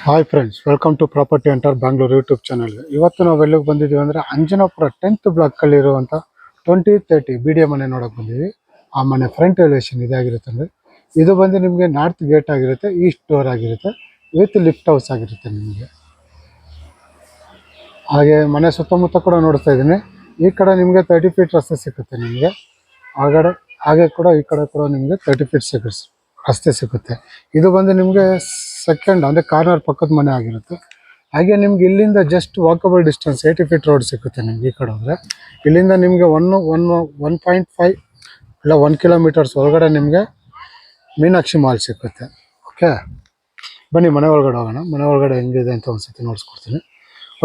Hi friends, welcome to property under Bangalore YouTube ಚಾನಲ್ಗೆ. ಇವತ್ತು ನಾವು ಎಲ್ಲಿಗೆ ಬಂದಿದ್ದೀವಿ ಅಂದರೆ ಅಂಜನಾಪುರ 10th ಬ್ಲಾಕಲ್ಲಿರುವಂಥ 2030 ಬಿ ಡಿ ಎ ಮನೆ ನೋಡೋಕೆ ಬಂದಿದ್ದೀವಿ. ಆ ಮನೆ ಫ್ರಂಟ್ ಎಲಿವೇಶನ್ ಇದಾಗಿರುತ್ತೆ ಅಂದರೆ ಇದು ಬಂದು ನಿಮಗೆ ನಾರ್ತ್ ಗೇಟ್ ಆಗಿರುತ್ತೆ, ಈಸ್ಟ್ ಡೋರ್ ಆಗಿರುತ್ತೆ, ವಿತ್ ಲಿಫ್ಟ್ ಹೌಸ್ ಆಗಿರುತ್ತೆ ನಿಮಗೆ. ಹಾಗೆ ಮನೆ ಸುತ್ತಮುತ್ತ ಕೂಡ ನೋಡ್ತಾ ಇದ್ದೀನಿ. ಈ ಕಡೆ ನಿಮಗೆ 30 ಫೀಟ್ ರಸ್ತೆ ಸಿಗುತ್ತೆ ನಿಮಗೆ. ಹಾಗೆ ಕೂಡ ಈ ಕಡೆ ಕೂಡ ನಿಮಗೆ 30 ಫೀಟ್ ರಸ್ತೆ ಸಿಗುತ್ತೆ. ಇದು ಬಂದು ನಿಮಗೆ ಸೆಕೆಂಡ್ ಅಂದರೆ ಕಾರ್ನರ್ ಪಕ್ಕದ ಮನೆ ಆಗಿರುತ್ತೆ. ಹಾಗೆ ನಿಮ್ಗೆ ಇಲ್ಲಿಂದ just walkable distance 80 feet road ಸಿಗುತ್ತೆ ನಿಮ್ಗೆ. ಈ ಕಡೆ ಹೋದರೆ ಇಲ್ಲಿಂದ ನಿಮಗೆ 1.5 ಇಲ್ಲ 1 ಕಿಲೋಮೀಟರ್ಸ್ ಒಳಗಡೆ ನಿಮಗೆ ಮೀನಾಕ್ಷಿ ಮಾಲ್ ಸಿಗುತ್ತೆ. ಓಕೆ, ಬನ್ನಿ ಮನೆ ಒಳಗಡೆ ಹೋಗೋಣ. ಮನೆ ಒಳಗಡೆ ಹೆಂಗಿದೆ ಅಂತ ಒಂದ್ಸತಿ ನೋಡಿಸ್ಕೊಡ್ತೀನಿ.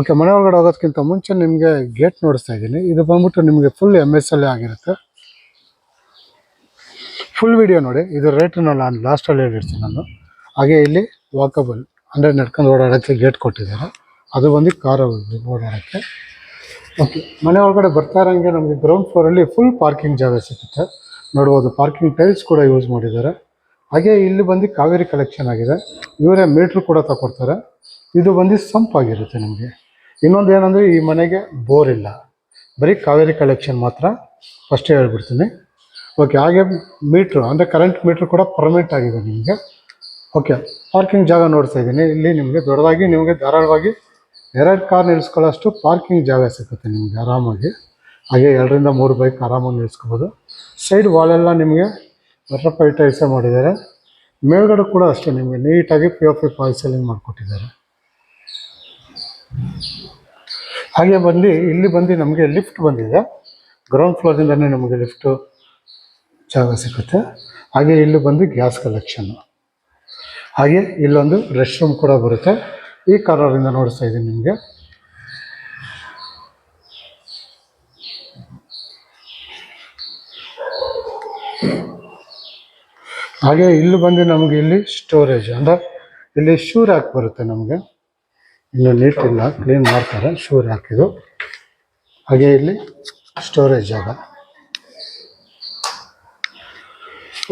ಓಕೆ, ಮನೆ ಒಳಗಡೆ ಹೋಗೋದಕ್ಕಿಂತ ಮುಂಚೆ ನಿಮಗೆ ಗೇಟ್ ನೋಡಿಸ್ತಾ ಇದ್ದೀನಿ. ಇದು ಬಂದ್ಬಿಟ್ಟು ನಿಮಗೆ ಫುಲ್ MSLA ಆಗಿರುತ್ತೆ. ಫುಲ್ ವಿಡಿಯೋ ನೋಡಿ. ಇದು ರೇಟನ್ನ ನಾನು ಲಾಸ್ಟಲ್ಲಿ ಹೇಳಿರ್ತೀನಿ ನಾನು. ಹಾಗೆ ಇಲ್ಲಿ ವಾಕಬಲ್ ಅಂದರೆ ನಡ್ಕೊಂಡು ಓಡಾಡೋಕ್ಕೆ ಗೇಟ್ ಕೊಟ್ಟಿದ್ದಾರೆ. ಅದು ಬಂದು ಕಾರ್ ಓಡಾಡೋಕ್ಕೆ. ಓಕೆ, ಮನೆ ಒಳಗಡೆ ಬರ್ತಾ ಇರೋಂಗೆ ನಮಗೆ ಗ್ರೌಂಡ್ ಫ್ಲೋರಲ್ಲಿ ಫುಲ್ ಪಾರ್ಕಿಂಗ್ ಜಾಗ ಸಿಗುತ್ತೆ. ನೋಡ್ಬೋದು, ಪಾರ್ಕಿಂಗ್ ಟೈಲ್ಸ್ ಕೂಡ ಯೂಸ್ ಮಾಡಿದ್ದಾರೆ. ಹಾಗೆ ಇಲ್ಲಿ ಬಂದು ಕಾವೇರಿ ಕಲೆಕ್ಷನ್ ಆಗಿದೆ. ಇವರೇ ಮೀಟ್ರ್ ಕೂಡ ತಗೊಡ್ತಾರೆ. ಇದು ಬಂದು ಸಂಪಾಗಿರುತ್ತೆ ನಿಮಗೆ. ಇನ್ನೊಂದು ಏನಂದರೆ ಈ ಮನೆಗೆ ಬೋರ್ ಇಲ್ಲ, ಬರೀ ಕಾವೇರಿ ಕಲೆಕ್ಷನ್ ಮಾತ್ರ. ಫಸ್ಟೇ ಹೇಳ್ಬಿಡ್ತೀನಿ. ಓಕೆ, ಹಾಗೆ ಮೀಟ್ರು ಅಂದರೆ ಕರೆಂಟ್ ಮೀಟ್ರ್ ಕೂಡ ಪರ್ಮನೆಂಟ್ ಆಗಿದೆ ನಿಮಗೆ. ಓಕೆ, ಪಾರ್ಕಿಂಗ್ ಜಾಗ ನೋಡ್ತಾ ಇದ್ದೀನಿ. ಇಲ್ಲಿ ನಿಮಗೆ ದೊಡ್ಡದಾಗಿ ನಿಮಗೆ ಧಾರಾಳವಾಗಿ 2 ಕಾರ್ ನಿಲ್ಲಿಸ್ಕೊಳ್ಳೋಷ್ಟು ಪಾರ್ಕಿಂಗ್ ಜಾಗ ಸಿಗುತ್ತೆ ನಿಮಗೆ ಆರಾಮಾಗಿ. ಹಾಗೆ 2 ರಿಂದ 3 ಬೈಕ್ ಆರಾಮಾಗಿ ನಿಲ್ಲಿಸ್ಕೋಬೋದು. ಸೈಡ್ ವಾಲೆಲ್ಲ ನಿಮಗೆ ಬಟರ್ಫ್ಲೈ ಟೈಲ್ಸೇ ಮಾಡಿದ್ದಾರೆ. ಮೇಲ್ಗಡೆ ಕೂಡ ಅಷ್ಟೇ ನಿಮಗೆ ನೀಟಾಗಿ POP ಫಾಲ್ ಸೀಲಿಂಗ್ ಮಾಡಿಕೊಟ್ಟಿದ್ದಾರೆ. ಹಾಗೆ ಬಂದು ಇಲ್ಲಿ ಬಂದು ನಮಗೆ ಲಿಫ್ಟ್ ಬಂದಿದೆ. ಗ್ರೌಂಡ್ ಫ್ಲೋರಿಂದನೇ ನಮಗೆ ಲಿಫ್ಟು ಜಾಗ ಸಿಗುತ್ತೆ. ಹಾಗೆ ಇಲ್ಲಿ ಬಂದು ಗ್ಯಾಸ್ ಕಲೆಕ್ಷನ್ನು. ಹಾಗೆ ಇಲ್ಲೊಂದು ರೆಸ್ಟ್ ರೂಮ್ ಕೂಡ ಬರುತ್ತೆ. ಈ ಕಾರ್ನರಿಂದ ನೋಡಿಸ್ತಾ ಇದ್ದೀನಿ ನಿಮಗೆ. ಹಾಗೆ ಇಲ್ಲಿ ಬಂದು ನಮಗೆ ಇಲ್ಲಿ ಸ್ಟೋರೇಜ್ ಅಂದರೆ ಇಲ್ಲಿ ಶೂ ರ್ಯಾಕ್ ಬರುತ್ತೆ ನಮಗೆ. ಇನ್ನು ನೀಟ್ ಇಲ್ಲ, ಕ್ಲೀನ್ ಮಾಡ್ತಾರೆ. ಶೂ ರ್ಯಾಕ್ ಇದು. ಹಾಗೆ ಇಲ್ಲಿ ಸ್ಟೋರೇಜ್ ಜಾಗ.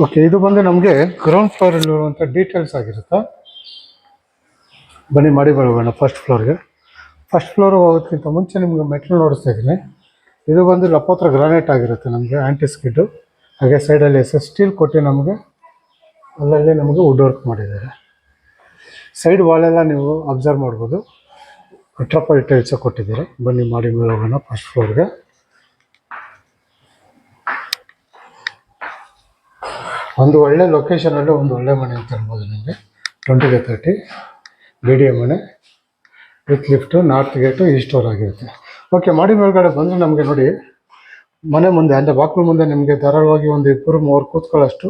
ಓಕೆ, ಇದು ಬಂದು ನಮಗೆ ಗ್ರೌಂಡ್ ಫ್ಲೋರಲ್ಲಿರುವಂಥ ಡೀಟೇಲ್ಸ್ ಆಗಿರುತ್ತೆ. ಬನ್ನಿ ಮಾಡಿ ಬರೋಣ ಫಸ್ಟ್ ಫ್ಲೋರ್ಗೆ. ಫಸ್ಟ್ ಫ್ಲೋರ್ ಹೋಗೋದಕ್ಕಿಂತ ಮುಂಚೆ ನಿಮಗೆ ಮೆಟ್ಲು ನೋಡಿಸ್ತಾ ಇದ್ದೀನಿ. ಇದು ಬಂದು ಲಪೋತ್ರ ಗ್ರಾನೈಟ್ ಆಗಿರುತ್ತೆ ನಮಗೆ, ಆ್ಯಂಟಿ ಸ್ಕಿಡ್ಡು. ಹಾಗೆ ಸೈಡಲ್ಲಿ ಸ್ಟೀಲ್ ಕೊಟ್ಟು ನಮಗೆ ಅಲ್ಲಲ್ಲಿ ನಮಗೆ ವುಡ್ ವರ್ಕ್ ಮಾಡಿದ್ದಾರೆ. ಸೈಡ್ ವಾಲೆಲ್ಲ ನೀವು ಅಬ್ಸರ್ವ್ ಮಾಡ್ಬೋದು, ಬಟರ್ಫ್ಲೈ ಟೈಲ್ಸ್ ಕೊಟ್ಟಿದ್ದಾರೆ. ಬನ್ನಿ ಮಾಡಿ ಮೇಲೆ ಹೋಗೋಣ ಫಸ್ಟ್ ಫ್ಲೋರ್ಗೆ. ಒಂದು ಒಳ್ಳೆ ಲೊಕೇಶನಲ್ಲಿ ಒಂದು ಒಳ್ಳೆ ಮನೆ ಅಂತ ಹೇಳ್ಬೋದು ನಿಮಗೆ. 2030 BDA ಮನೆ with lift, north gate, East door ಆಗಿರುತ್ತೆ. ಓಕೆ, ಮಾಡಿ ಮೇಲ್ಗಡೆ ಬಂದರೆ ನಮಗೆ ನೋಡಿ ಮನೆ ಮುಂದೆ ಅಂದರೆ ಬಾಕ್ಲು ಮುಂದೆ ನಿಮಗೆ ಧಾರಾಳವಾಗಿ ಒಂದು 2-3 ಕೂತ್ಕೊಳ್ಳೋಷ್ಟು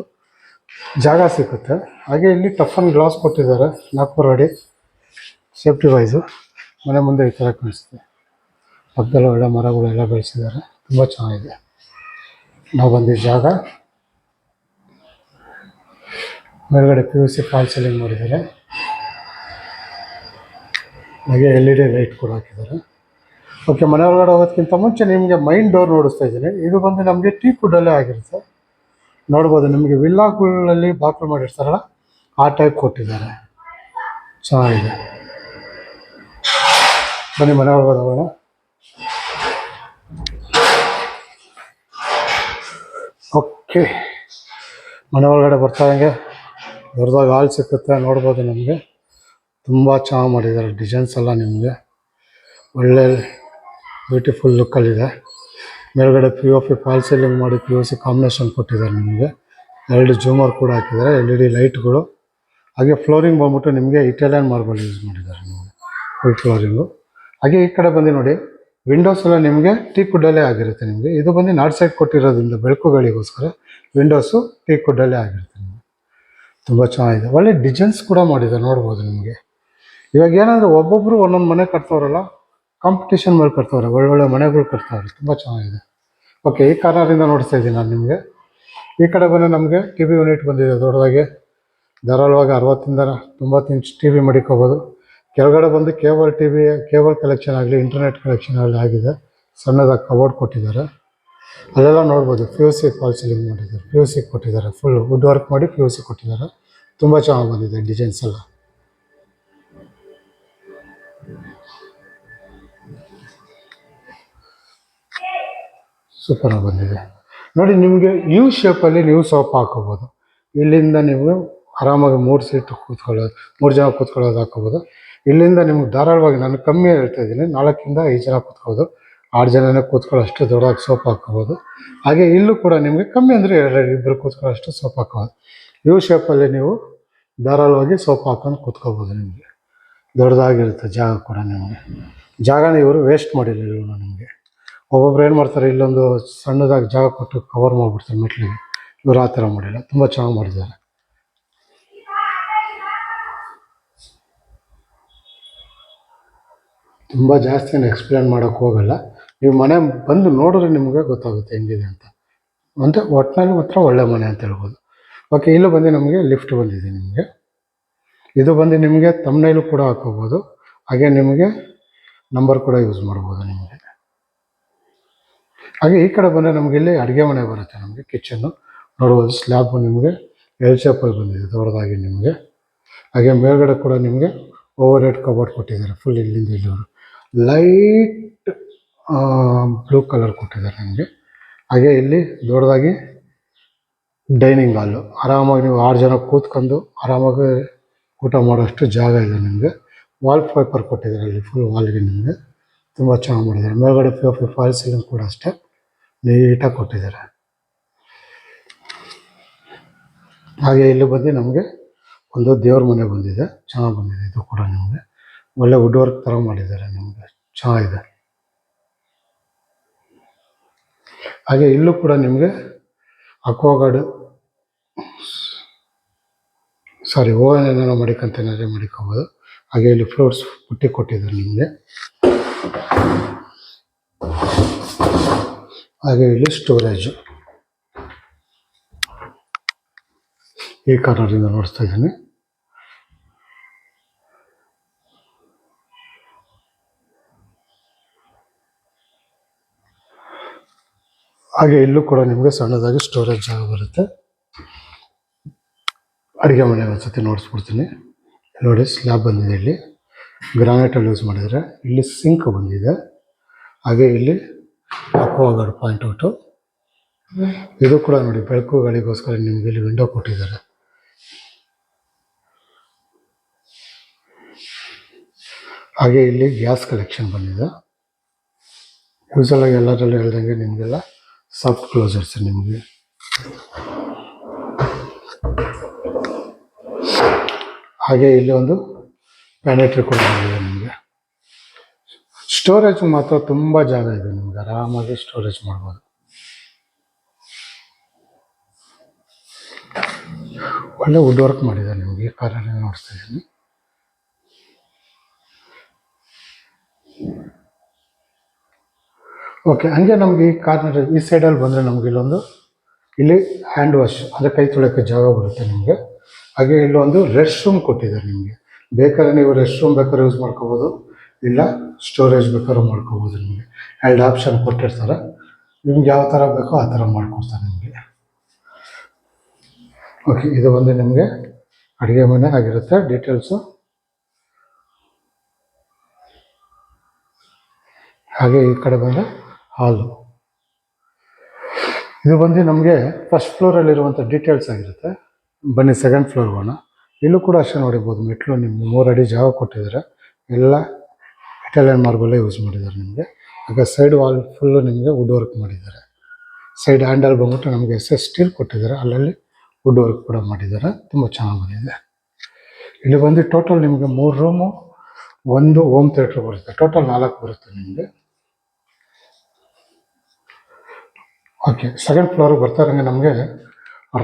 ಜಾಗ ಸಿಗುತ್ತೆ. ಹಾಗೆ ಇಲ್ಲಿ ಟಫನ್ ಗ್ಲಾಸ್ ಕೊಟ್ಟಿದ್ದಾರೆ 4 ಅಡಿ ಸೇಫ್ಟಿ ವೈಸು. ಮನೆ ಮುಂದೆ ಈ ಥರ ಕಾಣಿಸುತ್ತೆ. ಪಕ್ಕದಲ್ಲಿ ಒಳ್ಳೆ ಮರಗಳೆಲ್ಲ ಬೆಳೆಸಿದ್ದಾರೆ, ತುಂಬ ಚೆನ್ನಾಗಿದೆ. ನಾವು ಬಂದಿದ್ದ ಜಾಗ ಮೇಲ್ಗಡೆ PVC ಫಾಲ್ ಸೀಲಿಂಗ್ ಮಾಡಿದ್ದಾರೆ. ಹಾಗೆ LED ಲೈಟ್ ಕೂಡ ಹಾಕಿದ್ದಾರೆ. ಓಕೆ, ಮನೆ ಒಳಗಡೆ ಹೋಗೋದಕ್ಕಿಂತ ಮುಂಚೆ ನಿಮಗೆ ಮೈನ್ ಡೋರ್ ನೋಡಿಸ್ತಾ ಇದ್ದೀನಿ. ಇದು ಬಂದು ನಮಗೆ ಟೀಕ್ ವುಡ್ಡಲ್ಲೇ ಆಗಿರುತ್ತೆ. ನೋಡ್ಬೋದು, ನಿಮಗೆ ವಿಲ್ಲಾಗಳಲ್ಲಿ ಬಾಕ್ಲು ಮಾಡಿರ್ತಾರಲ್ಲ ಆ ಟೈಪ್ ಕೊಟ್ಟಿದ್ದಾರೆ, ಚೆನ್ನಾಗಿದೆ. ಬನ್ನಿ ಮನೆ ಒಳಗಡೆ ಹೋಗೋಣ. ಓಕೆ, ಮನೆ ಒಳಗಡೆ ಬರ್ತಾ ಹಂಗೆ ದೊಡ್ಡದಾಗಿ ಹಾಲ್ ಸಿಗುತ್ತೆ. ನೋಡ್ಬೋದು, ನಮಗೆ ತುಂಬ ಚೆನ್ನಾಗಿ ಮಾಡಿದ್ದಾರೆ. ಡಿಸೈನ್ಸ್ ಎಲ್ಲ ನಿಮಗೆ ಒಳ್ಳೆ ಬ್ಯೂಟಿಫುಲ್ ಲುಕ್ಕಲ್ಲಿದೆ. ಮೇಲ್ಗಡೆ POP ಫಾಲ್ ಸೀಲಿಂಗ್ ಮಾಡಿ PVC ಕಾಂಬಿನೇಷನ್ ಕೊಟ್ಟಿದ್ದಾರೆ ನಿಮಗೆ. 2 ಜೂಮರ್ ಕೂಡ ಹಾಕಿದ್ದಾರೆ, LED ಲೈಟ್ಗಳು. ಹಾಗೆ ಫ್ಲೋರಿಂಗ್ ಬಂದ್ಬಿಟ್ಟು ನಿಮಗೆ ಇಟಾಲಿಯನ್ ಮಾರ್ಬಲ್ ಯೂಸ್ ಮಾಡಿದ್ದಾರೆ ನಿಮಗೆ, ಫುಲ್ ಫ್ಲೋರಿಂಗು. ಹಾಗೆ ಈ ಕಡೆ ಬಂದು ನೋಡಿ, ವಿಂಡೋಸ್ ಎಲ್ಲ ನಿಮಗೆ ಟೀಕ್ ವುಡ್ಡಲ್ಲೇ ಆಗಿರುತ್ತೆ ನಿಮಗೆ. ಇದು ಬಂದು ನಾರ್ತ್ ಸೈಡ್ ಕೊಟ್ಟಿರೋದ್ರಿಂದ ಬೆಳಕುಗಳಿಗೋಸ್ಕರ ವಿಂಡೋಸು ಟೀಕ್ ವುಡ್ಡಲ್ಲೇ ಆಗಿರುತ್ತೆ ನಿಮಗೆ. ತುಂಬ ಚೆನ್ನಾಗಿದೆ. ಒಳ್ಳೆ ಡಿಸೈನ್ಸ್ ಕೂಡ ಮಾಡಿದ್ದಾರೆ, ನೋಡ್ಬೋದು ನಿಮಗೆ. ಇವಾಗ ಏನಂದರೆ ಒಬ್ಬೊಬ್ಬರು ಒಂದೊಂದು ಮನೆ ಕಟ್ತವ್ರಲ್ಲ, ಕಾಂಪಿಟೇಷನ್ ಮೇಲೆ ಕಟ್ತವ್ರೆ, ಒಳ್ಳೊಳ್ಳೆ ಮನೆಗಳು ಕಟ್ತವ್ರೆ. ತುಂಬ ಚೆನ್ನಾಗಿದೆ. ಓಕೆ, ಈ ಕಾರ್ನರಿಂದ ನೋಡ್ತಾ ಇದ್ದೀನಿ ನಾನು ನಿಮಗೆ. ಈ ಕಡೆ ಬಂದು ನಮಗೆ TV ಯೂನಿಟ್ ಬಂದಿದೆ ದೊಡ್ಡದಾಗಿ. ಧಾರಾಳವಾಗಿ 60 ಇಂದ 90 ಇಂಚ್ TV ಮಡಿಕೋಬೋದು. ಕೆಳಗಡೆ ಬಂದು ಕೇಬಲ್ ಕಲೆಕ್ಷನ್ ಆಗಲಿ, ಇಂಟರ್ನೆಟ್ ಕಲೆಕ್ಷನ್ ಆಗಲಿ ಆಗಿದೆ. ಸಣ್ಣದಾಗಿ ಕಬೋರ್ಡ್ ಕೊಟ್ಟಿದ್ದಾರೆ. ಅಲ್ಲೆಲ್ಲ ನೋಡ್ಬೋದು PVC ಫಾಲ್ ಸೀಲಿಂಗ್ ಮಾಡಿದ್ದಾರೆ, PVC ಕೊಟ್ಟಿದ್ದಾರೆ. ಫುಲ್ ವುಡ್ ವರ್ಕ್ ಮಾಡಿ PVC ಕೊಟ್ಟಿದ್ದಾರೆ. ತುಂಬ ಚೆನ್ನಾಗಿ ಬಂದಿದೆ ಡಿಸೈನ್ಸ್ ಎಲ್ಲ. ಸೂಪರಾಗಿ ಬಂದಿದೆ ನೋಡಿ. ನಿಮಗೆ ಯು ಶೇಪಲ್ಲಿ ನೀವು ಸೋಫಾ ಹಾಕೋಬೋದು. ಇಲ್ಲಿಂದ ನೀವು ಆರಾಮಾಗಿ 3 ಸೀಟು ಕೂತ್ಕೊಳ್ಳೋದು, 3 ಜನ ಕೂತ್ಕೊಳ್ಳೋದು ಹಾಕೋಬೋದು. ಇಲ್ಲಿಂದ ನಿಮ್ಗೆ ಧಾರಾಳವಾಗಿ, ನಾನು ಕಮ್ಮಿ ಹೇಳ್ತಾ ಇದ್ದೀನಿ, 4ರಿಂದ 5 ಜನ ಕೂತ್ಕೋಬೋದು. 6 ಜನನೇ ಕೂತ್ಕೊಳ್ಳೋ ಅಷ್ಟು ದೊಡ್ಡದಾಗಿ ಸೋಫಾ ಹಾಕೋಬೋದು. ಹಾಗೆ ಇಲ್ಲೂ ಕೂಡ ನಿಮಗೆ ಕಮ್ಮಿ ಅಂದರೆ 2-2 ಕೂತ್ಕೊಳ್ಳೋ ಅಷ್ಟು ಸೋಫಾ ಹಾಕೋಬೋದು. ಯು ಶೇಪಲ್ಲಿ ನೀವು ಧಾರಾಳವಾಗಿ ಸೋಫಾ ಹಾಕೊಂಡು ಕೂತ್ಕೋಬೋದು. ನಿಮಗೆ ದೊಡ್ಡದಾಗಿರುತ್ತೆ ಜಾಗ ಕೂಡ. ನಿಮಗೆ ಜಾಗನ ಇವರು ವೇಸ್ಟ್ ಮಾಡಿಲ್ಲ ಇವರು ನಿಮಗೆ. ಒಬ್ಬೊಬ್ರು ಏನು ಮಾಡ್ತಾರೆ, ಇಲ್ಲೊಂದು ಸಣ್ಣದಾಗಿ ಜಾಗ ಕೊಟ್ಟು ಕವರ್ ಮಾಡಿಬಿಡ್ತಾರೆ ಮೆಟ್ಲಿಗೆ. ಇವರು ಆ ಥರ ಮಾಡಿಲ್ಲ, ತುಂಬ ಚೆನ್ನಾಗಿ ಮಾಡಿದ್ದಾರೆ. ತುಂಬ ಜಾಸ್ತಿ ಎಕ್ಸ್ಪ್ಲೇನ್ ಮಾಡೋಕ್ಕೆ ಹೋಗಲ್ಲ, ನೀವು ಮನೆ ಬಂದು ನೋಡಿದ್ರೆ ನಿಮಗೆ ಗೊತ್ತಾಗುತ್ತೆ ಹೆಂಗಿದೆ ಅಂತ. ಅಂದರೆ ಒಟ್ಟಿನಲ್ಲಿ ಮಾತ್ರ ಒಳ್ಳೆ ಮನೆ ಅಂತ ಹೇಳ್ಬೋದು. ಓಕೆ, ಇಲ್ಲೂ ಬಂದು ನಮಗೆ ಲಿಫ್ಟ್ ಬಂದಿದೆ. ನಿಮಗೆ ಇದು ಬಂದು ನಿಮಗೆ ತಮ್ಮನೇಲೂ ಕೂಡ ಹಾಕೋಬೋದು. ಹಾಗೆ ನಿಮಗೆ ನಂಬರ್ ಕೂಡ ಯೂಸ್ ಮಾಡ್ಬೋದು ನಿಮಗೆ. ಹಾಗೆ ಈ ಕಡೆ ಬಂದರೆ ನಮಗೆ ಇಲ್ಲಿ ಅಡುಗೆ ಮನೆ ಬರುತ್ತೆ. ನಮಗೆ ಕಿಚನ್ನು ನೋಡ್ಬೋದು. ಸ್ಲ್ಯಾಬ್ ನಿಮಗೆ ಎಲ್ ಶೇಪಲ್ಲಿ ಬಂದಿದೆ ದೊಡ್ಡದಾಗಿ ನಿಮಗೆ. ಹಾಗೆ ಮೇಲ್ಗಡೆ ಕೂಡ ನಿಮಗೆ ಓವರ್ ಹೆಡ್ ಕಬೋರ್ಡ್ ಕೊಟ್ಟಿದ್ದಾರೆ. ಫುಲ್ ಇಲ್ಲಿಂದ ಇಲ್ಲಿವರು ಲೈಟ್ ಬ್ಲೂ ಕಲರ್ ಕೊಟ್ಟಿದ್ದಾರೆ ನಿಮಗೆ. ಹಾಗೆ ಇಲ್ಲಿ ದೊಡ್ಡದಾಗಿ ಡೈನಿಂಗ್ ಹಾಲು, ಆರಾಮಾಗಿ ನೀವು 6 ಜನ ಕೂತ್ಕೊಂಡು ಆರಾಮಾಗಿ ಊಟ ಮಾಡೋಷ್ಟು ಜಾಗ ಇದೆ ನಿಮಗೆ. ವಾಲ್ ಪೇಪರ್ ಕೊಟ್ಟಿದ್ದಾರೆ ಇಲ್ಲಿ ಫುಲ್ ವಾಲ್ಗೆ. ನಿಮಗೆ ತುಂಬ ಚೆನ್ನಾಗಿ ಮಾಡಿದ್ದಾರೆ. ಮೇಲ್ಗಡೆ ಪಿ ಫಾಲ್ ಸೀಲಿಂಗ್ ಕೂಡ ಅಷ್ಟೇ ನೀಟಾಗಿ ಕೊಟ್ಟಿದ್ದಾರೆ. ಹಾಗೆ ಇಲ್ಲಿ ಬಂದು ನಮಗೆ ಒಂದು ದೇವ್ರ ಮನೆ ಬಂದಿದೆ, ಚೆನ್ನಾಗಿ ಬಂದಿದೆ. ಇದು ಕೂಡ ನಿಮಗೆ ಒಳ್ಳೆ ವುಡ್ ವರ್ಕ್ ಥರ ಮಾಡಿದ್ದಾರೆ, ನಿಮಗೆ ಚೆನ್ನಾಗಿದೆ. ಹಾಗೆ ಇಲ್ಲೂ ಕೂಡ ನಿಮಗೆ ಅಕ್ವಾಗಾರ್ಡ್ ಓವನ್ ಏನಾರು ಮಾಡಿಕೊಂತೇನಾದ್ರೆ ಮಾಡಿಕೋಬೋದು. ಹಾಗೆ ಇಲ್ಲಿ ಫ್ರೂಟ್ಸ್ ಪುಟ್ಟಿ ಕೊಟ್ಟಿದ್ದಾರೆ ನಿಮಗೆ. ಹಾಗೆ ಇಲ್ಲಿ ಸ್ಟೋರೇಜು ಈ ಕಾರ್ನರಿಂದ ನೋಡಿಸ್ತಾ ಇದ್ದೀನಿ. ಹಾಗೆ ಇಲ್ಲೂ ಕೂಡ ನಿಮಗೆ ಸಣ್ಣದಾಗಿ ಸ್ಟೋರೇಜ್ ಜಾಗ ಬರುತ್ತೆ. ಅಡುಗೆ ಮನೆ ಒಂದ್ಸತಿ ನೋಡಿಸ್ಬಿಡ್ತೀನಿ. ನೋಡಿ, ಸ್ಲ್ಯಾಬ್ ಬಂದಿದೆ, ಇಲ್ಲಿ ಗ್ರಾನೈಟಲ್ಲಿ ಯೂಸ್ ಮಾಡಿದರೆ. ಇಲ್ಲಿ ಸಿಂಕ್ ಬಂದಿದೆ. ಹಾಗೆ ಇಲ್ಲಿ ಅಕ್ವಾಗಾರ್ಡ್ ಪಾಯಿಂಟ್ ಔಟು. ಇದು ಕೂಡ ನೋಡಿ, ಬೆಳಕು ಗಾಳಿಗೋಸ್ಕರ ನಿಮಗೆ ಇಲ್ಲಿ ವಿಂಡೋ ಕೊಟ್ಟಿದ್ದಾರೆ. ಹಾಗೆ ಇಲ್ಲಿ ಗ್ಯಾಸ್ ಕಲೆಕ್ಷನ್ ಬಂದಿದೆ. ಯೂಸಲಾಗಿ ಎಲ್ಲದರಲ್ಲೂ ಹೇಳ್ದಂಗೆ ನಿಮಗೆಲ್ಲ ಸಾಫ್ಟ್ ಕ್ಲೋಸರ್ಸ್ ನಿಮಗೆ. ಹಾಗೆ ಇಲ್ಲಿ ಒಂದು ಪ್ಯಾನೆಟ್ರಿ ಕೂಡ ಬಂದಿದೆ ನಿಮಗೆ. ಸ್ಟೋರೇಜ್ ಮಾತ್ರ ತುಂಬ ಜಾಗ ಇದೆ ನಿಮಗೆ, ಆರಾಮಾಗಿ ಸ್ಟೋರೇಜ್ ಮಾಡ್ಬೋದು. ಒಳ್ಳೆ ವುಡ್ ವರ್ಕ್ ಮಾಡಿದ್ದಾರೆ ನಿಮಗೆ. ಈ ಕಾರಲ್ಲಿ ನೋಡ್ತಾ ಇದ್ದೀನಿ. ಓಕೆ, ಹಂಗೆ ನಮಗೆ ಈ ಕಾರ್ನರ್ ಈ ಸೈಡಲ್ಲಿ ಬಂದರೆ ನಮಗೆ ಇಲ್ಲಿ ಹ್ಯಾಂಡ್ ವಾಶ್ ಅಂದರೆ ಕೈ ತೊಳೆಯೋಕ್ಕೆ ಜಾಗ ಬರುತ್ತೆ ನಿಮಗೆ. ಹಾಗೆ ಇಲ್ಲೊಂದು ರೆಸ್ಟ್ ರೂಮ್ ಕೊಟ್ಟಿದ್ದಾರೆ ನಿಮಗೆ. ಬೇಕಾದ್ರೆ ನೀವು ರೆಸ್ಟ್ ರೂಮ್ ಬೇಕಾದ್ರೆ ಯೂಸ್ ಮಾಡ್ಕೋಬೋದು, ಇಲ್ಲ ಸ್ಟೋರೇಜ್ ಬೇಕಾದ್ರೂ ಮಾಡ್ಕೋಬೋದು. ನಿಮಗೆ 2 ಆಪ್ಷನ್ ಕೊಟ್ಟಿರ್ತಾರೆ. ನಿಮ್ಗೆ ಯಾವ ಥರ ಬೇಕೋ ಆ ಥರ ಮಾಡ್ಕೊಡ್ತಾರೆ ನಿಮಗೆ. ಓಕೆ, ಇದು ಬಂದು ನಿಮಗೆ ಅಡುಗೆ ಮನೆ ಆಗಿರುತ್ತೆ ಡೀಟೇಲ್ಸು. ಹಾಗೆ ಈ ಕಡೆ ಬಂದರೆ ಹಾಲು. ಇದು ಬಂದು ನಮಗೆ ಫಸ್ಟ್ ಫ್ಲೋರಲ್ಲಿರುವಂಥ ಡೀಟೇಲ್ಸ್ ಆಗಿರುತ್ತೆ. ಬನ್ನಿ ಸೆಕೆಂಡ್ ಫ್ಲೋರ್ ಹೋಗೋಣ. ಇಲ್ಲೂ ಕೂಡ ಅಷ್ಟೇ ನೋಡಿರ್ಬೋದು. ಮೆಟ್ಲು ನಿಮಗೆ 3 ಅಡಿ ಜಾಗ ಕೊಟ್ಟಿದ್ದಾರೆ. ಎಲ್ಲ ಇಟಾಲಿಯನ್ ಮಾರ್ಬಲ್ಲೇ ಯೂಸ್ ಮಾಡಿದ್ದಾರೆ ನಿಮಗೆ. ಹಾಗೆ ಸೈಡ್ ವಾಲ್ ಫುಲ್ಲು ನಿಮಗೆ ವುಡ್ ವರ್ಕ್ ಮಾಡಿದ್ದಾರೆ. ಸೈಡ್ ಹ್ಯಾಂಡಲ್ ಬಂದ್ಬಿಟ್ಟು ನಮಗೆ SS ಸ್ಟೀಲ್ ಕೊಟ್ಟಿದ್ದಾರೆ, ಅಲ್ಲಲ್ಲಿ ವುಡ್ ವರ್ಕ್ ಕೂಡ ಮಾಡಿದ್ದಾರೆ. ತುಂಬ ಚೆನ್ನಾಗಿ ಬಂದಿದೆ. ಇಲ್ಲಿ ಬಂದು ಟೋಟಲ್ ನಿಮಗೆ 3 ರೂಮು, 1 ಹೋಮ್ ಥಿಯೇಟ್ರ್ ಬರುತ್ತೆ. ಟೋಟಲ್ 4 ಬರುತ್ತೆ ನಿಮಗೆ. ಓಕೆ, ಸೆಕೆಂಡ್ ಫ್ಲೋರಿಗೆ ಬರ್ತಾ ಇರೋಂಗೆ ನಮಗೆ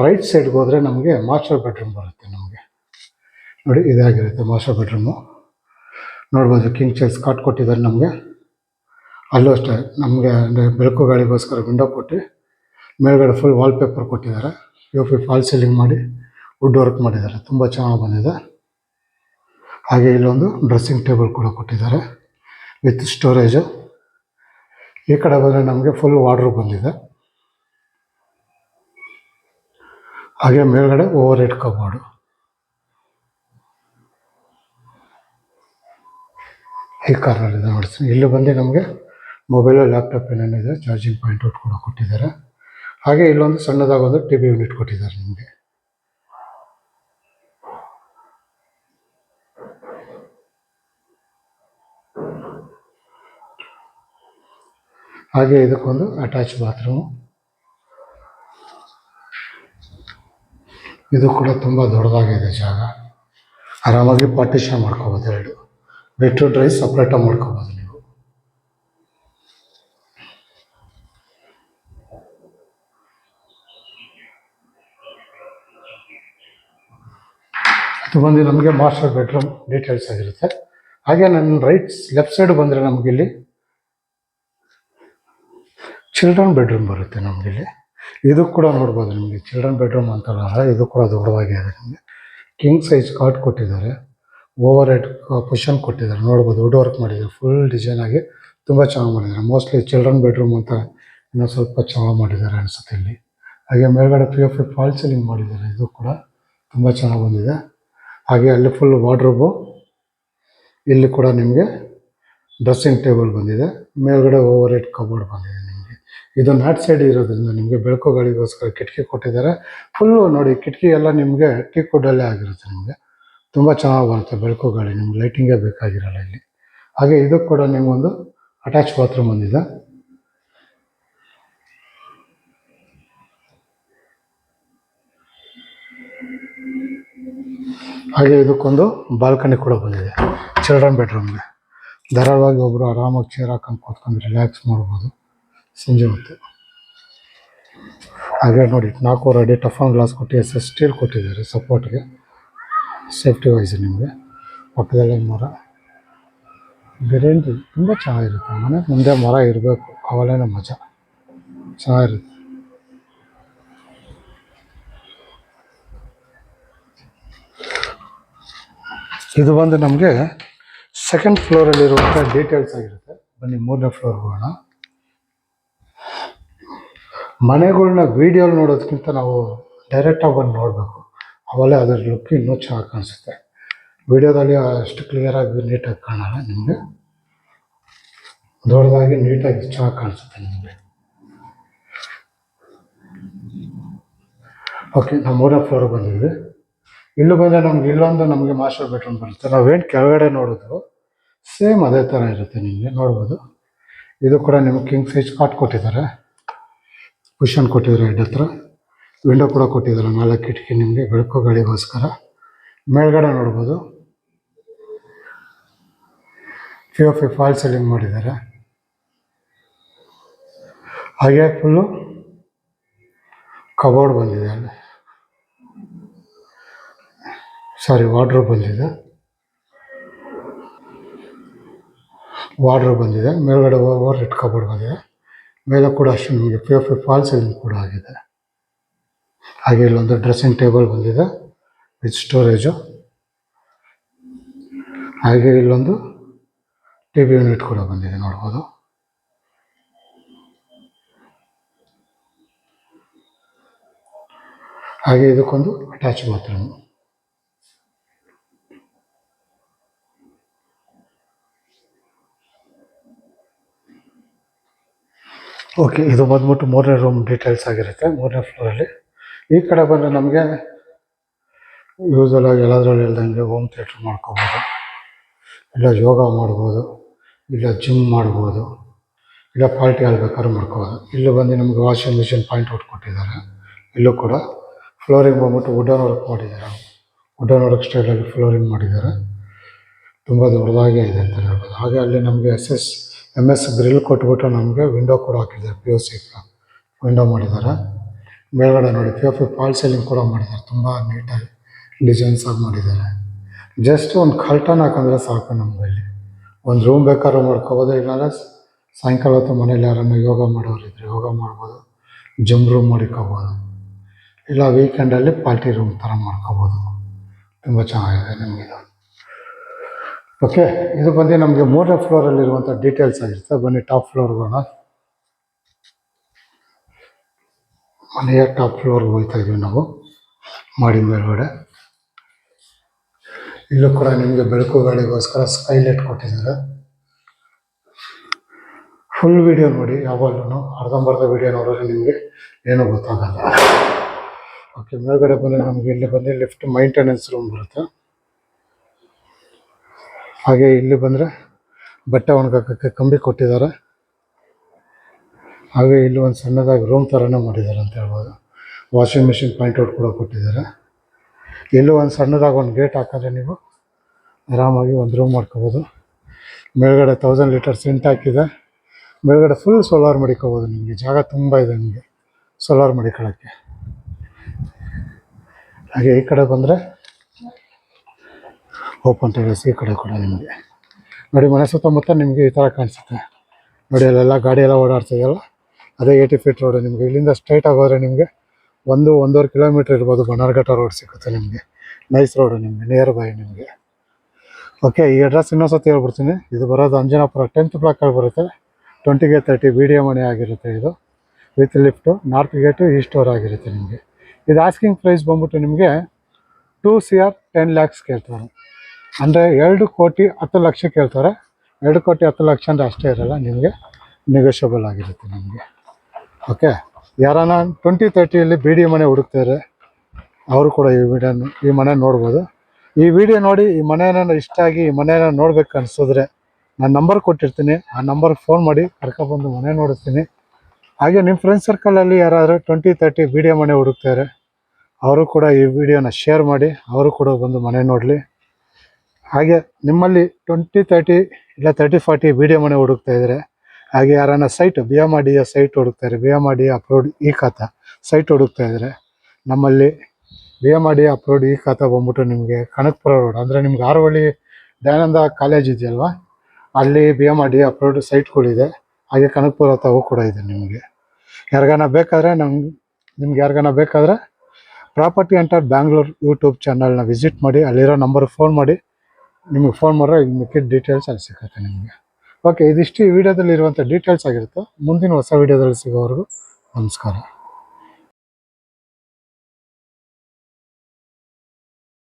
ರೈಟ್ ಸೈಡ್ಗೆ ಹೋದರೆ ನಮಗೆ ಮಾಸ್ಟರ್ ಬೆಡ್ರೂಮ್ ಬರುತ್ತೆ. ನಮಗೆ ನೋಡಿ, ಇದಾಗಿರುತ್ತೆ ಮಾಸ್ಟರ್ ಬೆಡ್ರೂಮು. ನೋಡ್ಬೋದು, ಕಿಂಗ್ ಸೈಜ್ ಕಾಟ್ ಕೊಟ್ಟಿದ್ದಾರೆ ನಮಗೆ. ಅಲ್ಲೂ ಅಷ್ಟೇ ನಮಗೆ ಅಂದರೆ ಬೆಳಕು ಗಾಳಿಗೋಸ್ಕರ ವಿಂಡೋ ಕೊಟ್ಟು ಮೇಲ್ಗಡೆ ಫುಲ್ ವಾಲ್ ಪೇಪರ್ ಕೊಟ್ಟಿದ್ದಾರೆ. ಫಾಲ್ ಸೀಲಿಂಗ್ ಮಾಡಿ ವುಡ್ ವರ್ಕ್ ಮಾಡಿದ್ದಾರೆ. ತುಂಬ ಚೆನ್ನಾಗಿ ಬಂದಿದೆ. ಹಾಗೆ ಇಲ್ಲೊಂದು ಡ್ರೆಸ್ಸಿಂಗ್ ಟೇಬಲ್ ಕೂಡ ಕೊಟ್ಟಿದ್ದಾರೆ ವಿತ್ ಸ್ಟೋರೇಜು. ಈ ಕಡೆ ಬಂದರೆ ನಮಗೆ ಫುಲ್ ವಾರ್ಡ್ರೋಬ್ ಬಂದಿದೆ. ಹಾಗೆ ಮೇಲ್ಗಡೆ ಓವರ್ ಹೆಡ್ ಕಬೋರ್ಡು. ಈ ಕಾರ್ನಲ್ಲಿದೆ ನೋಡ್ತೀನಿ. ಇಲ್ಲಿ ಬಂದು ನಮಗೆ ಮೊಬೈಲು ಲ್ಯಾಪ್ಟಾಪ್ ಏನೇನಿದೆ ಚಾರ್ಜಿಂಗ್ ಪಾಯಿಂಟ್ ಔಟ್ ಕೂಡ ಕೊಟ್ಟಿದ್ದಾರೆ. ಹಾಗೆ ಇಲ್ಲೊಂದು ಸಣ್ಣದಾಗಿ ಒಂದು ಟಿ ವಿ ಯೂನಿಟ್ ಕೊಟ್ಟಿದ್ದಾರೆ ನಿಮಗೆ. ಹಾಗೆ ಇದಕ್ಕೊಂದು ಅಟ್ಯಾಚ್ ಬಾತ್ರೂಮು. ಇದು ಕೂಡ ತುಂಬ ದೊಡ್ಡದಾಗಿದೆ ಜಾಗ. ಆರಾಮಾಗಿ ಪಾರ್ಟಿಷನ್ ಮಾಡ್ಕೋಬೋದು. ಎರಡು ಬೆಡ್ರೂಮ್ ಡ್ರೈ ಸಪ್ರೇಟಾಗಿ ಮಾಡ್ಕೋಬೋದು ನೀವು. ಇದು ಬಂದು ನಮಗೆ ಮಾಸ್ಟರ್ ಬೆಡ್ರೂಮ್ ಡೀಟೇಲ್ಸ್ ಆಗಿರುತ್ತೆ. ಹಾಗೆ ನನ್ನ ಲೆಫ್ಟ್ ಸೈಡ್ ಬಂದರೆ ನಮಗಿಲ್ಲಿ ಚಿಲ್ಡ್ರನ್ ಬೆಡ್ರೂಮ್ ಬರುತ್ತೆ ನಮಗಿಲ್ಲಿ. ಇದು ಕೂಡ ನೋಡ್ಬೋದು ನಿಮಗೆ. ಚಿಲ್ಡ್ರನ್ ಬೆಡ್ರೂಮ್ ಅಂತಲ್ಲ, ಇದು ಕೂಡ ದೊಡ್ಡದಾಗಿದೆ. ನಿಮಗೆ ಕಿಂಗ್ ಸೈಜ್ ಕಾಟ್ ಕೊಟ್ಟಿದ್ದಾರೆ. ಓವರ್ ಹೆಡ್ ಕುಷನ್ ಕೊಟ್ಟಿದ್ದಾರೆ. ನೋಡ್ಬೋದು ವುಡ್ ವರ್ಕ್ ಮಾಡಿದ್ದಾರೆ. ಫುಲ್ ಡಿಸೈನ್ ಆಗಿ ತುಂಬ ಚೆನ್ನಾಗಿ ಮಾಡಿದ್ದಾರೆ. ಮೋಸ್ಟ್ಲಿ ಚಿಲ್ಡ್ರನ್ ಬೆಡ್ರೂಮ್ ಅಂತ ಇನ್ನೂ ಸ್ವಲ್ಪ ಚೆನ್ನಾಗಿ ಮಾಡಿದ್ದಾರೆ ಅನಿಸುತ್ತೆ ಇಲ್ಲಿ. ಹಾಗೆ ಮೇಲ್ಗಡೆ POP ಫಾಲ್ ಸೀಲಿಂಗ್ ಮಾಡಿದ್ದಾರೆ. ಇದು ಕೂಡ ತುಂಬ ಚೆನ್ನಾಗಿ ಬಂದಿದೆ. ಹಾಗೆ ಅಲ್ಲಿ ಫುಲ್ ವಾರ್ಡ್ರೋಬು. ಇಲ್ಲಿ ಕೂಡ ನಿಮಗೆ ಡ್ರೆಸ್ಸಿಂಗ್ ಟೇಬಲ್ ಬಂದಿದೆ. ಮೇಲ್ಗಡೆ ಓವರ್ ಹೆಡ್ ಕಬೋರ್ಡ್ ಬಂದಿದೆ ನಿಮಗೆ. ಇದು ನಾರ್ತ್ ಸೈಡ್ ಇರೋದ್ರಿಂದ ನಿಮಗೆ ಬೆಳಕು ಗಾಳಿಗೋಸ್ಕರ ಕಿಟಕಿ ಕೊಟ್ಟಿದ್ದಾರೆ. ಫುಲ್ಲು ನೋಡಿ ಕಿಟಕಿ ಎಲ್ಲ ನಿಮಗೆ ಟೀಕ್ ವುಡ್ಡಲ್ಲೇ ಆಗಿರುತ್ತೆ. ನಿಮಗೆ ತುಂಬ ಚೆನ್ನಾಗಿ ಬರುತ್ತೆ ಬೆಳಕು ಗಾಳಿ. ನಿಮ್ಗೆ ಲೈಟಿಂಗೇ ಬೇಕಾಗಿರಲ್ಲ ಇಲ್ಲಿ. ಹಾಗೆ ಇದು ಕೂಡ ನಿಮಗೊಂದು ಅಟ್ಯಾಚ್ ಬಾತ್ರೂಮ್ ಬಂದಿದೆ. ಹಾಗೆ ಇದಕ್ಕೊಂದು ಬಾಲ್ಕನಿ ಕೂಡ ಬಂದಿದೆ ಚಿಲ್ಡ್ರನ್ ಬೆಡ್ರೂಮ್ಗೆ. ಧಾರಾಳವಾಗಿ ಒಬ್ಬರು ಆರಾಮಾಗಿ ಚೇರ್ ಹಾಕೊಂಡು ಕೂತ್ಕೊಂಡು ರಿಲ್ಯಾಕ್ಸ್ ಮಾಡ್ಬೋದು ಸಂಜೆ ಹೊತ್ತು. ಹಾಗೆ ನೋಡಿ 4 ಅಡಿ ಟಫನ್ ಗ್ಲಾಸ್ ಕೊಟ್ಟು SS ಸ್ಟೀಲ್ ಕೊಟ್ಟಿದ್ದಾರೆ ಸಪೋರ್ಟ್ಗೆ, ಸೇಫ್ಟಿ ವೈಸ್. ನಿಮಗೆ ಪಕ್ಕದಲ್ಲೇ ಮರ ಗ್ಯಾರಂಟಿ ತುಂಬ ಚೆನ್ನಾಗಿರುತ್ತೆ. ಮನೆ ಮುಂದೆ ಮರ ಇರಬೇಕು, ಅವಲೇನ ಮಜಾ. ಚೆನ್ನಾಗಿರುತ್ತೆ. ಇದು ಬಂದು ನಮಗೆ ಸೆಕೆಂಡ್ ಫ್ಲೋರಲ್ಲಿರುವಂಥ ಡೀಟೇಲ್ಸ್ ಆಗಿರುತ್ತೆ. ಬನ್ನಿ 3ನೇ ಫ್ಲೋರ್ಗೆ ಹೋಗೋಣ. ಮನೆಗಳ್ನ ವೀಡಿಯೋಲಿ ನೋಡೋದಕ್ಕಿಂತ ನಾವು ಡೈರೆಕ್ಟಾಗಿ ಬಂದು ನೋಡಬೇಕು. ಅವಲೇ ಅದರ ಲುಕ್ ಇನ್ನೂ ಚೆನ್ನಾಗಿ ಕಾಣಿಸುತ್ತೆ. ವೀಡಿಯೋದಲ್ಲಿ ಅಷ್ಟು ಕ್ಲಿಯರಾಗಿ ನೀಟಾಗಿ ಕಾಣಲ್ಲ. ನಿಮಗೆ ದೊಡ್ಡದಾಗಿ ನೀಟಾಗಿ ಚೆನ್ನಾಗಿ ಕಾಣಿಸುತ್ತೆ ನಿಮಗೆ. ಓಕೆ, ನಾವು 3ನೇ ಫ್ಲೋರ್ಗೆ ಬಂದಿದ್ವಿ. ಇಲ್ಲೂ ಬಂದರೆ ನಮಗೆ ಮಾಸ್ಟರ್ ಬೆಡ್ರೂಮ್ ಬರುತ್ತೆ. ನಾವೇನು ಕೆಳಗಡೆ ನೋಡೋದು ಸೇಮ್ ಅದೇ ಥರ ಇರುತ್ತೆ. ನಿಮಗೆ ನೋಡ್ಬೋದು. ಇದು ಕೂಡ ನಿಮಗೆ ಕಿಂಗ್ ಸೈಜ್ ಕಾಟ್ ಕೊಟ್ಟಿದ್ದಾರೆ. ಕುಷನ್ ಕೊಟ್ಟಿದ್ದಾರೆ. ಹೆಡ್ ಹತ್ರ ವಿಂಡೋ ಕೂಡ ಕೊಟ್ಟಿದ್ದಾರೆ. 4 ಕಿಟಕಿ ನಿಮಗೆ ಬೆಳಕು ಗಾಳಿಗೋಸ್ಕರ. ಮೇಲ್ಗಡೆ ನೋಡ್ಬೋದು POP ಫಾಲ್ ಸೀಲಿಂಗ್ ಮಾಡಿದ್ದಾರೆ. ಹಾಗೆ ಫುಲ್ಲು ಕಬೋರ್ಡ್ ಬಂದಿದೆ. ವಾರ್ಡ್ರೋಬ್ ಬಂದಿದೆ. ಮೇಲ್ಗಡೆ ಓವರ್ ಹೆಡ್ ಕಬೋರ್ಡ್ ಬಂದಿದೆ. ಮೇಲೆ ಕೂಡ ಅಷ್ಟು ನಿಮಗೆ POP ಫಾಲ್ ಸೀಲಿಂಗ್ ಕೂಡ ಆಗಿದೆ. ಹಾಗೆ ಇಲ್ಲೊಂದು ಡ್ರೆಸ್ಸಿಂಗ್ ಟೇಬಲ್ ಬಂದಿದೆ ವಿತ್ ಸ್ಟೋರೇಜು. ಹಾಗೆ ಇಲ್ಲೊಂದು TV ಯೂನಿಟ್ ಕೂಡ ಬಂದಿದೆ ನೋಡ್ಬೋದು. ಹಾಗೆ ಇದಕ್ಕೊಂದು ಅಟ್ಯಾಚ್ ಬಾತ್ರೂಮ್. ಓಕೆ, ಇದು ಬಂದ್ಬಿಟ್ಟು 3ನೇ ರೂಮ್ ಡೀಟೇಲ್ಸ್ ಆಗಿರುತ್ತೆ. 3ನೇ ಫ್ಲೋರಲ್ಲಿ ಈ ಕಡೆ ಬಂದರೆ ನಮಗೆ ಯೂಸಲಾಗಿ ಎಲ್ಲದರಲ್ಲಿ ಹೇಳ್ದಂಗೆ ಹೋಮ್ ಥಿಯೇಟ್ರ್ ಮಾಡ್ಕೋಬೋದು, ಇಲ್ಲ ಯೋಗ ಮಾಡ್ಬೋದು, ಇಲ್ಲ ಜಿಮ್ ಮಾಡ್ಬೋದು, ಇಲ್ಲ ಪಾರ್ಟಿ ಹಾಲ್ ಬೇಕಾದ್ರೂ ಮಾಡ್ಕೋಬೋದು. ಇಲ್ಲಿ ಬಂದು ನಮಗೆ ವಾಷಿಂಗ್ ಮಿಷಿನ್ ಪಾಯಿಂಟ್ ಔಟ್ ಕೊಟ್ಟಿದ್ದಾರೆ. ಇಲ್ಲೂ ಕೂಡ ಫ್ಲೋರಿಂಗ್ ಬಂದ್ಬಿಟ್ಟು ವುಡನ್ ವರ್ಕ್ ಮಾಡಿದ್ದಾರೆ. ವುಡನ್ ವರ್ಕ್ ಸ್ಟೈಲಲ್ಲಿ ಫ್ಲೋರಿಂಗ್ ಮಾಡಿದ್ದಾರೆ. ತುಂಬ ದೊಡ್ಡದಾಗೇ ಇದೆ ಅಂತ ಹೇಳ್ಬೋದು. ಹಾಗೆ ಅಲ್ಲಿ ನಮಗೆ MS ಗ್ರಿಲ್ ಕೊಟ್ಬಿಟ್ಟು ನಮಗೆ ವಿಂಡೋ ಕೂಡ ಹಾಕಿದ್ದಾರೆ. POC ವಿಂಡೋ ಮಾಡಿದ್ದಾರೆ. ಮೇಲ್ಗಡೆ ನೋಡಿ POP ಫಾಲ್ ಸೀಲಿಂಗ್ ಕೂಡ ಮಾಡಿದ್ದಾರೆ. ತುಂಬ ನೀಟಾಗಿ ಡಿಸೈನ್ಸ್ ಆಗಿ ಮಾಡಿದ್ದಾರೆ. ಜಸ್ಟ್ ಒಂದು ಕರ್ಟನ್ ಹಾಕಂದ್ರೆ ಸಾಕು ನಮಗೆ. ಇಲ್ಲಿ ಒಂದು ರೂಮ್ ಬೇಕಾದ್ರೂ ಮಾಡ್ಕೋಬೋದು. ಇಲ್ಲಾಂದರೆ ಸಾಯಂಕಾಲ ಹೊತ್ತು ಮನೇಲಿ ಯಾರನ್ನ ಯೋಗ ಮಾಡೋರಿದ್ರೆ ಯೋಗ ಮಾಡ್ಬೋದು, ಜಿಮ್ ರೂಮ್ ಮಾಡಿಕೋಬೋದು, ಇಲ್ಲ ವೀಕೆಂಡಲ್ಲಿ ಪಾರ್ಟಿ ರೂಮ್ ಥರ ಮಾಡ್ಕೋಬೋದು. ತುಂಬ ಚೆನ್ನಾಗಿದೆ ನಿಮಗಿದು. ಓಕೆ, ಇದು ಬಂದು ನಮಗೆ 3ನೇ ಫ್ಲೋರಲ್ಲಿರುವಂಥ ಡೀಟೇಲ್ಸ್ ಆಗಿರುತ್ತೆ. ಬನ್ನಿ ಟಾಪ್ ಫ್ಲೋರ್ಗೋಣ. ಮನೆಯ ಟಾಪ್ ಫ್ಲೋರ್ಗೆ ಹೋಗ್ತಾ ಇದ್ವಿ ನಾವು ಮಾಡಿ ಮೇಲ್ಗಡೆ. ಇಲ್ಲೂ ಕೂಡ ನಿಮಗೆ ಬೆಳಕು ಗಾಳಿಗೋಸ್ಕರ ಸ್ಕೈಲೈಟ್ ಕೊಟ್ಟಿದ್ದಾರೆ. ಫುಲ್ ವೀಡಿಯೋ ನೋಡಿ, ಯಾವಾಗಲೂ ಅರ್ಧಂಬರ್ಧ ವೀಡಿಯೋ ನೋಡಿದ್ರೆ ನಿಮಗೆ ಏನೂ ಗೊತ್ತಾಗಲ್ಲ. ಓಕೆ, ಮೇಲ್ಗಡೆ ಬಂದರೆ ನಮಗೆ ಇಲ್ಲಿ ಬಂದು ಲಿಫ್ಟ್ ಮೈಂಟೆನೆನ್ಸ್ ರೂಮ್ ಬರುತ್ತೆ. ಹಾಗೆ ಇಲ್ಲಿ ಬಂದರೆ ಬಟ್ಟೆ ಒಣಗಾಕೋಕ್ಕೆ ಕಂಬಿ ಕೊಟ್ಟಿದ್ದಾರೆ. ಹಾಗೆ ಇಲ್ಲಿ ಒಂದು ಸಣ್ಣದಾಗಿ ರೂಮ್ ಥರನೇ ಮಾಡಿದ್ದಾರೆ ಅಂತ ಹೇಳ್ಬೋದು. ವಾಷಿಂಗ್ ಮಿಷಿನ್ ಪಾಯಿಂಟ್ ಕೂಡ ಕೊಟ್ಟಿದ್ದಾರೆ. ಇಲ್ಲೂ ಒಂದು ಸಣ್ಣದಾಗಿ ಒಂದು ಗೇಟ್ ಹಾಕಿದ್ರೆ ನೀವು ಆರಾಮಾಗಿ ಒಂದು ರೂಮ್ ಮಾಡ್ಕೋಬೋದು. ಮೇಲ್ಗಡೆ 1000 ಲೀಟರ್ ಸಿಂಟ್ ಹಾಕಿದೆ. ಮೇಲ್ಗಡೆ ಫುಲ್ ಸೋಲಾರ್ ಮಡಿಕೋಬೋದು. ನಿಮಗೆ ಜಾಗ ತುಂಬ ಇದೆ ನಿಮಗೆ ಸೋಲಾರ್ ಮಡಿಕೊಳ್ಳೋಕ್ಕೆ. ಹಾಗೆ ಈ ಕಡೆ ಬಂದರೆ ಓಪನ್ ಟೆರೇಸ್. ಈ ಕಡೆ ಕೂಡ ನಿಮಗೆ ನೋಡಿ, ಮನೆ ಸುತ್ತಮುತ್ತ ನಿಮಗೆ ಈ ಥರ ಕಾಣಿಸುತ್ತೆ ನೋಡಿ. ಅಲ್ಲೆಲ್ಲ ಗಾಡಿ ಎಲ್ಲ ಓಡಾಡ್ತಿದೆಯಲ್ಲ, ಅದೇ 80 ಫೀಟ್ ರೋಡು. ನಿಮಗೆ ಇಲ್ಲಿಂದ ಸ್ಟ್ರೈಟಾಗಿ ಹೋದರೆ ನಿಮಗೆ 1-1.5 ಕಿಲೋಮೀಟ್ರ್ ಇರ್ಬೋದು. ಬನ್ನಾರ್ಘಟ್ಟ ರೋಡ್ ಸಿಗುತ್ತೆ ನಿಮಗೆ. ನೈಸ್ ರೋಡು ನಿಮಗೆ, ನಿಯರ್ ಬೈ ನಿಮಗೆ. ಓಕೆ, ಈ ಅಡ್ರೆಸ್ ಇನ್ನೊಂದ್ಸತಿ ಹೇಳ್ಬಿಡ್ತೀನಿ. ಇದು ಬರೋದು ಅಂಜನಾಪುರ 10th ಬ್ಲಾಕಲ್ಲಿ ಬರುತ್ತೆ. 20ಗೆ 30 BDA ಮನೆ ಆಗಿರುತ್ತೆ. ಇದು with lift, north gate, East door ಆಗಿರುತ್ತೆ ನಿಮಗೆ. ಇದು ಆಸ್ಕಿಂಗ್ ಪ್ರೈಸ್ ಬಂದ್ಬಿಟ್ಟು ನಿಮಗೆ 2 CR 10 lakhs ಕೇಳ್ತಾರೆ. ಅಂದರೆ 2 ಕೋಟಿ 10 ಲಕ್ಷ ಕೇಳ್ತಾರೆ. 2 ಕೋಟಿ 10 ಲಕ್ಷ ಅಂದರೆ ಅಷ್ಟೇ ಇರೋಲ್ಲ, ನಿಮಗೆ ನೆಗೋಷಿಯಬಲ್ ಆಗಿರುತ್ತೆ ನಿಮಗೆ. ಓಕೆ, ಯಾರಾನ 20-30ಯಲ್ಲಿ BDA ಮನೆ ಹುಡುಕ್ತಾರೆ, ಅವರು ಕೂಡ ಈ ಮನೆ ನೋಡ್ಬೋದು. ಈ ವಿಡಿಯೋ ನೋಡಿ ಈ ಮನೆಯನ್ನು ಇಷ್ಟ ಆಗಿ ಈ ಮನೆಯನ್ನು ನೋಡ್ಬೇಕು ಅನಿಸಿದ್ರೆ ನಾನು ನಂಬರ್ ಕೊಟ್ಟಿರ್ತೀನಿ. ಆ ನಂಬರ್ಗೆ ಫೋನ್ ಮಾಡಿ ಕರ್ಕೊಬಂದು ಮನೆ ನೋಡಿಸ್ತೀನಿ. ಹಾಗೆ ನಿಮ್ಮ ಫ್ರೆಂಡ್ಸ್ ಸರ್ಕಲಲ್ಲಿ ಯಾರಾದರೂ 20-30 BDA ಮನೆ ಹುಡುಕ್ತಾರೆ, ಅವರು ಕೂಡ ಈ ವಿಡಿಯೋನ ಶೇರ್ ಮಾಡಿ, ಅವರು ಕೂಡ ಬಂದು ಮನೆ ನೋಡಲಿ. ಹಾಗೆ ನಿಮ್ಮಲ್ಲಿ 20-30 ಇಲ್ಲ 30-40 BDA ಮನೆ ಹುಡುಕ್ತಾ ಇದ್ದಾರೆ, ಹಾಗೆ ಯಾರನ್ನ ಸೈಟ್ BMRDA ಸೈಟ್ ಹುಡುಕ್ತಾರೆ, BMRDA ಅಪ್ರೂವ್ಡ್ ಈ ಖಾತಾ ಸೈಟ್ ಹುಡುಕ್ತಾ ಇದ್ದಾರೆ, ನಮ್ಮಲ್ಲಿ BMRDA ಅಪ್ರೂವ್ಡ್ ಈ ಖಾತಾ ಬಂದ್ಬಿಟ್ಟು ನಿಮಗೆ ಕನಕಪುರ ರೋಡ್, ಅಂದರೆ ನಿಮ್ಗೆ ಆರವಳ್ಳಿ ದಯಾನಂದ ಕಾಲೇಜ್ ಇದೆಯಲ್ವ, ಅಲ್ಲಿ BMRDA ಅಪ್ರೂವ್ಡ್ ಸೈಟ್ಗಳಿದೆ. ಹಾಗೆ ಕನಕಪುರ ತಾವು ಕೂಡ ಇದೆ. ನಿಮಗೆ ಯಾರಿಗಾನ ಬೇಕಾದರೆ ನಿಮ್ಗೆ ಯಾರಿಗಾನ ಬೇಕಾದರೆ ಪ್ರಾಪರ್ಟಿ ಅಂಟರ್ ಬ್ಯಾಂಗ್ಳೂರ್ ಯೂಟ್ಯೂಬ್ ಚಾನಲ್ನ ವಿಸಿಟ್ ಮಾಡಿ, ಅಲ್ಲಿರೋ ನಂಬರ್ಗೆ ಫೋನ್ ಮಾಡಿ. ನಿಮಗೆ ಫೋನ್ ಮಾಡಿದ್ರೆ ಈಗ ಮಿಕ್ಕಿದ ಡೀಟೇಲ್ಸ್ ಅಲ್ಲಿ ಸಿಗುತ್ತೆ ನಿಮಗೆ. ಓಕೆ, ಇದಿಷ್ಟು ಈ ವಿಡಿಯೋದಲ್ಲಿ ಇರುವಂಥ ಡೀಟೇಲ್ಸ್ ಆಗಿರುತ್ತೆ. ಮುಂದಿನ ಹೊಸ ವಿಡಿಯೋದಲ್ಲಿ ಸಿಗೋವರೆಗೂ ನಮಸ್ಕಾರ.